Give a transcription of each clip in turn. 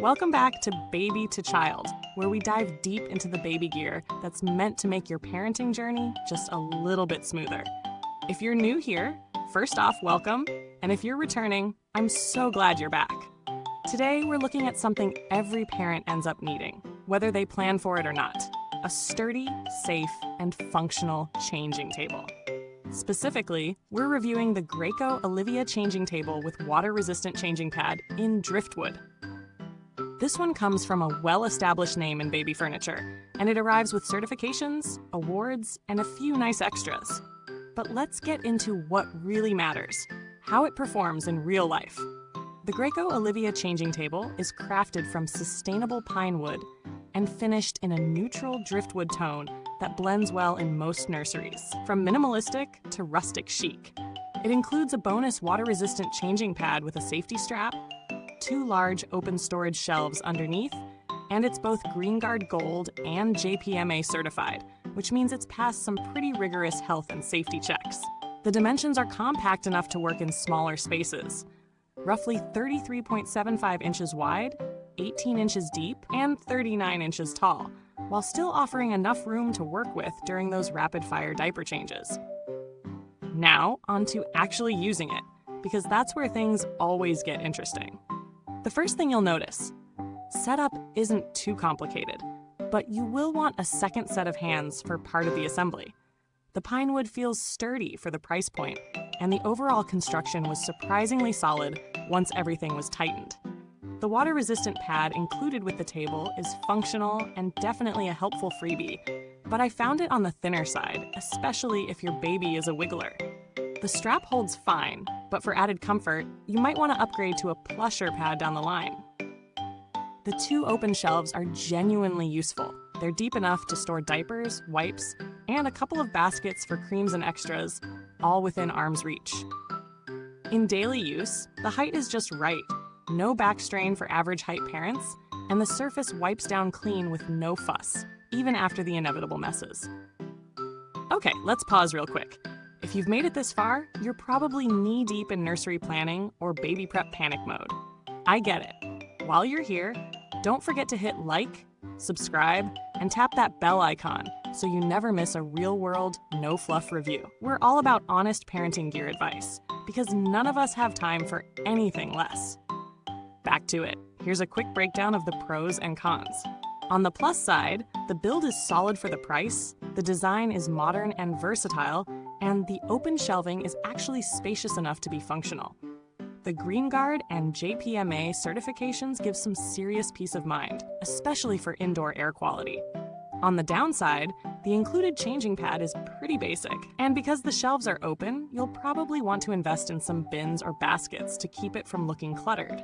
Welcome back to Baby to Child, where we dive deep into the baby gear that's meant to make your parenting journey just a little bit smoother. If you're new here, first off, welcome, and if you're returning, I'm so glad you're back. Today, we're looking at something every parent ends up needing, whether they plan for it or not: a sturdy, safe, and functional changing table. Specifically, we're reviewing the Graco Olivia Changing Table with water-resistant changing pad in Driftwood. This one comes from a well-established name in baby furniture, and it arrives with certifications, awards, and a few nice extras. But let's get into what really matters: how it performs in real life. The Graco Olivia Changing Table is crafted from sustainable pine wood and finished in a neutral driftwood tone that blends well in most nurseries, from minimalistic to rustic chic. It includes a bonus water-resistant changing pad with a safety strap, 2 large open storage shelves underneath, and it's both GREENGUARD Gold and JPMA certified, which means it's passed some pretty rigorous health and safety checks. The dimensions are compact enough to work in smaller spaces, roughly 33.75 inches wide, 18 inches deep, and 39 inches tall, while still offering enough room to work with during those rapid-fire diaper changes. Now, on to actually using it, because that's where things always get interesting. The first thing you'll notice: setup isn't too complicated, but you will want a second set of hands for part of the assembly. The pine wood feels sturdy for the price point, and the overall construction was surprisingly solid once everything was tightened. The water-resistant pad included with the table is functional and definitely a helpful freebie, but I found it on the thinner side, especially if your baby is a wiggler. The strap holds fine, but for added comfort, you might want to upgrade to a plusher pad down the line. The 2 open shelves are genuinely useful. They're deep enough to store diapers, wipes, and a couple of baskets for creams and extras, all within arm's reach. In daily use, the height is just right. No back strain for average height parents, and the surface wipes down clean with no fuss, even after the inevitable messes. Okay, let's pause real quick. If you've made it this far, you're probably knee-deep in nursery planning or baby prep panic mode. I get it. While you're here, don't forget to hit like, subscribe, and tap that bell icon so you never miss a real-world, no-fluff review. We're all about honest parenting gear advice, because none of us have time for anything less. Back to it. Here's a quick breakdown of the pros and cons. On the plus side, the build is solid for the price, the design is modern and versatile, and the open shelving is actually spacious enough to be functional. The GREENGUARD and JPMA certifications give some serious peace of mind, especially for indoor air quality. On the downside, the included changing pad is pretty basic, and because the shelves are open, you'll probably want to invest in some bins or baskets to keep it from looking cluttered.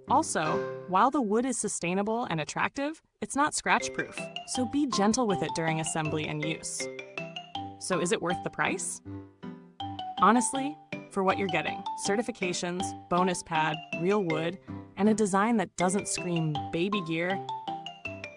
Also, while the wood is sustainable and attractive, it's not scratch-proof, so be gentle with it during assembly and use. So is it worth the price? Honestly, for what you're getting: certifications, bonus pad, real wood, and a design that doesn't scream baby gear,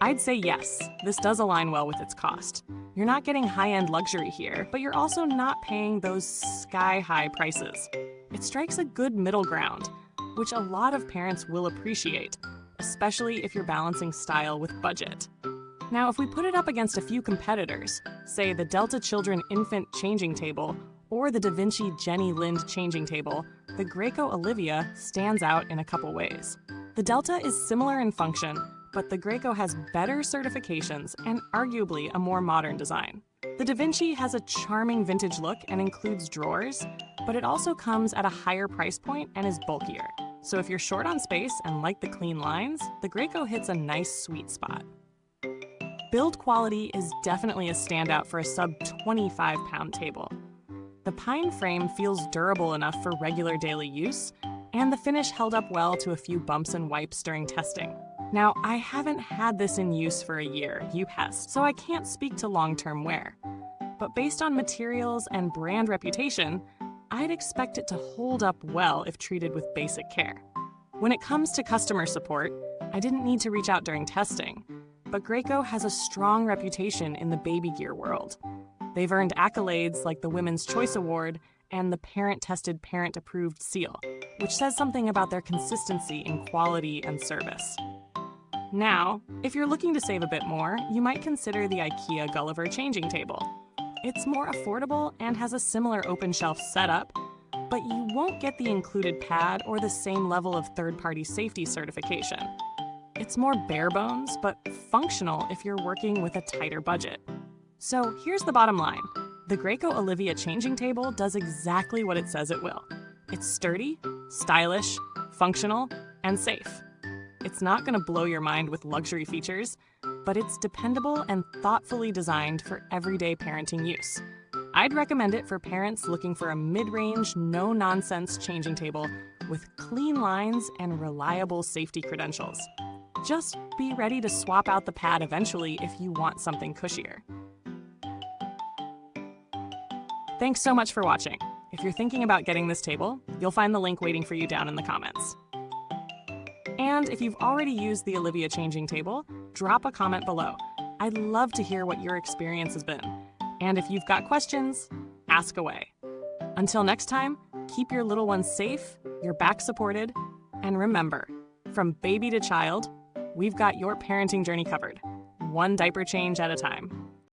I'd say yes, this does align well with its cost. You're not getting high-end luxury here, but you're also not paying those sky-high prices. It strikes a good middle ground, which a lot of parents will appreciate, especially if you're balancing style with budget. Now, if we put it up against a few competitors, say the Delta Children Infant Changing Table or the Da Vinci Jenny Lind Changing Table, the Graco Olivia stands out in a couple ways. The Delta is similar in function, but the Graco has better certifications and arguably a more modern design. The Da Vinci has a charming vintage look and includes drawers, but it also comes at a higher price point and is bulkier. So if you're short on space and like the clean lines, the Graco hits a nice sweet spot. Build quality is definitely a standout for a sub-25-pound table. The pine frame feels durable enough for regular daily use, and the finish held up well to a few bumps and wipes during testing. Now, I haven't had this in use for a year, you pest, so I can't speak to long-term wear. But based on materials and brand reputation, I'd expect it to hold up well if treated with basic care. When it comes to customer support, I didn't need to reach out during testing, but Graco has a strong reputation in the baby gear world. They've earned accolades like the Women's Choice Award and the Parent-Tested Parent-Approved seal, which says something about their consistency in quality and service. Now, if you're looking to save a bit more, you might consider the IKEA Gulliver Changing Table. It's more affordable and has a similar open shelf setup, but you won't get the included pad or the same level of third-party safety certification. It's more bare bones, but functional if you're working with a tighter budget. So here's the bottom line. The Graco Olivia Changing Table does exactly what it says it will. It's sturdy, stylish, functional, and safe. It's not going to blow your mind with luxury features, but it's dependable and thoughtfully designed for everyday parenting use. I'd recommend it for parents looking for a mid-range, no-nonsense changing table with clean lines and reliable safety credentials. Just be ready to swap out the pad eventually if you want something cushier. Thanks so much for watching. If you're thinking about getting this table, you'll find the link waiting for you down in the comments. And if you've already used the Olivia Changing Table, drop a comment below. I'd love to hear what your experience has been. And if you've got questions, ask away. Until next time, keep your little ones safe, your back supported, and remember, from baby to child, we've got your parenting journey covered, one diaper change at a time.